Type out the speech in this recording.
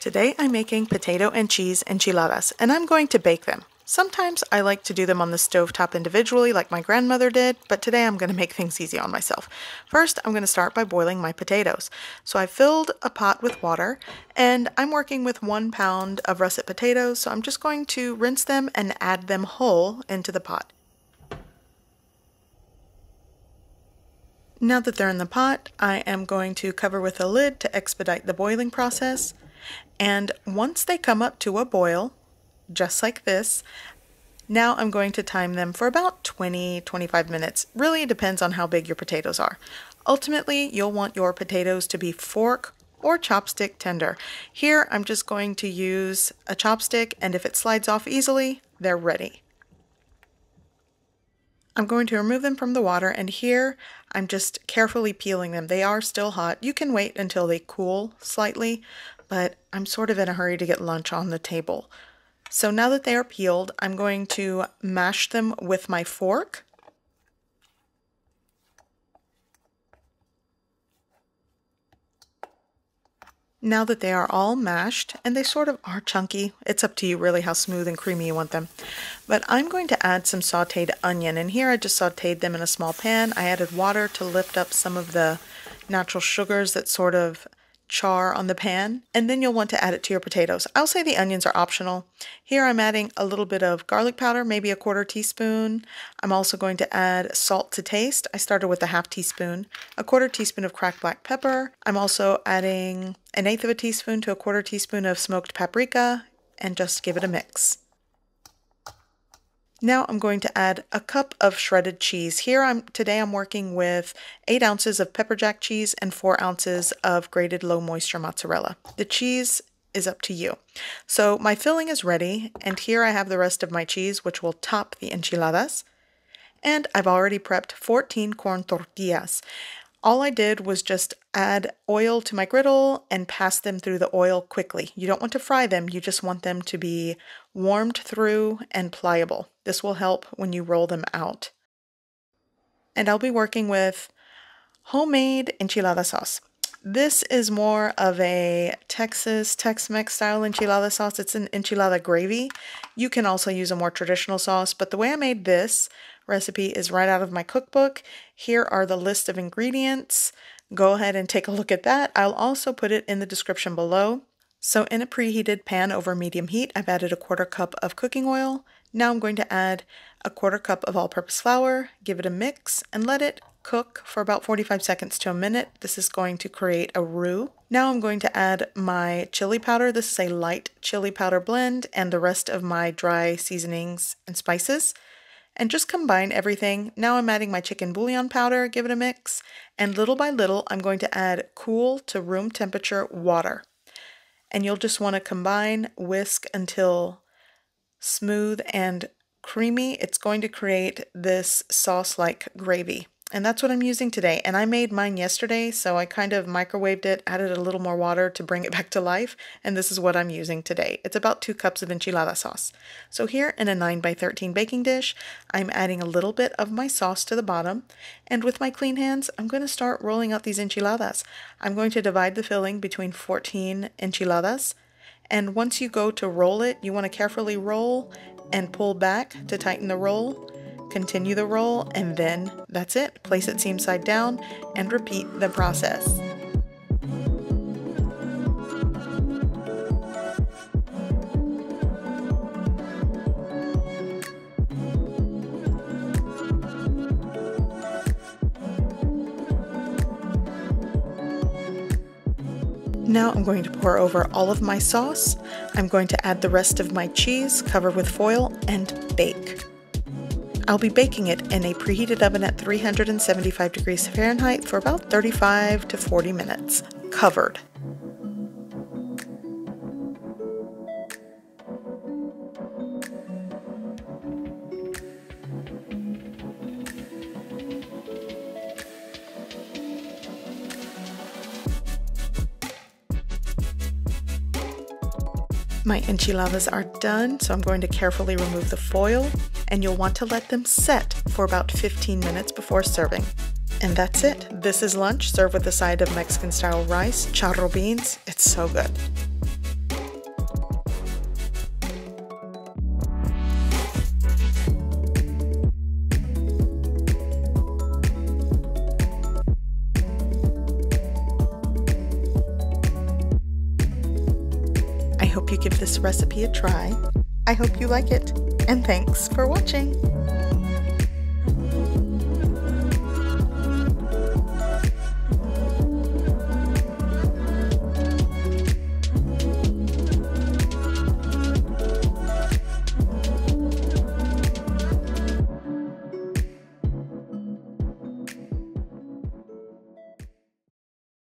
Today I'm making potato and cheese enchiladas, and I'm going to bake them. Sometimes I like to do them on the stovetop individually like my grandmother did, but today I'm going to make things easy on myself. First, I'm going to start by boiling my potatoes. So I filled a pot with water, and I'm working with 1 pound of russet potatoes, so I'm just going to rinse them and add them whole into the pot. Now that they're in the pot, I am going to cover with a lid to expedite the boiling process. And once they come up to a boil, just like this, now I'm going to time them for about 20-25 minutes. Really, it depends on how big your potatoes are. Ultimately, you'll want your potatoes to be fork or chopstick tender. Here, I'm just going to use a chopstick, and if it slides off easily, they're ready. I'm going to remove them from the water, and here I'm just carefully peeling them. They are still hot. You can wait until they cool slightly, but I'm sort of in a hurry to get lunch on the table. So now that they are peeled, I'm going to mash them with my fork. Now that they are all mashed, and they sort of are chunky, it's up to you really how smooth and creamy you want them. But I'm going to add some sauteed onion, and here I just sauteed them in a small pan. I added water to lift up some of the natural sugars that sort of char on the pan, and then you'll want to add it to your potatoes. I'll say the onions are optional. Here I'm adding a little bit of garlic powder, maybe a 1/4 teaspoon. I'm also going to add salt to taste. I started with a 1/2 teaspoon, a 1/4 teaspoon of cracked black pepper. I'm also adding 1/8 teaspoon to a 1/4 teaspoon of smoked paprika, and just give it a mix. Now I'm going to add a cup of shredded cheese. Today I'm working with 8 ounces of pepper jack cheese and 4 ounces of grated low moisture mozzarella. The cheese is up to you. So my filling is ready, and here I have the rest of my cheese, which will top the enchiladas. And I've already prepped 14 corn tortillas. All I did was just add oil to my griddle and pass them through the oil quickly. You don't want to fry them, you just want them to be warmed through and pliable. This will help when you roll them out. And I'll be working with homemade enchilada sauce. This is more of a Tex-Mex style enchilada sauce. It's an enchilada gravy. You can also use a more traditional sauce, but the way I made this recipe is right out of my cookbook. Here are the list of ingredients. Go ahead and take a look at that. I'll also put it in the description below. So in a preheated pan over medium heat, I've added a 1/4 cup of cooking oil. Now I'm going to add a 1/4 cup of all-purpose flour, give it a mix, and let it cook for about 45 seconds to a minute. This is going to create a roux. Now I'm going to add my chili powder. This is a light chili powder blend, and the rest of my dry seasonings and spices. And just combine everything. Now I'm adding my chicken bouillon powder, give it a mix, and little by little I'm going to add cool to room temperature water. And you'll just want to combine, whisk until smooth and creamy. It's going to create this sauce-like gravy. And that's what I'm using today. And I made mine yesterday, so I kind of microwaved it, added a little more water to bring it back to life, and this is what I'm using today. It's about 2 cups of enchilada sauce. So here in a 9x13 baking dish, I'm adding a little bit of my sauce to the bottom, and with my clean hands, I'm going to start rolling out these enchiladas. I'm going to divide the filling between 14 enchiladas, and once you go to roll it, you want to carefully roll and pull back to tighten the roll. Continue the roll, and then that's it. Place it seam side down and repeat the process. Now I'm going to pour over all of my sauce. I'm going to add the rest of my cheese, cover with foil, and bake. I'll be baking it in a preheated oven at 375 degrees Fahrenheit for about 35 to 40 minutes, covered. My enchiladas are done, so I'm going to carefully remove the foil, and you'll want to let them set for about 15 minutes before serving. And that's it. This is lunch, served with a side of Mexican-style rice, charro beans. It's so good. hope you give this recipe a try. I hope you like it, and thanks for watching!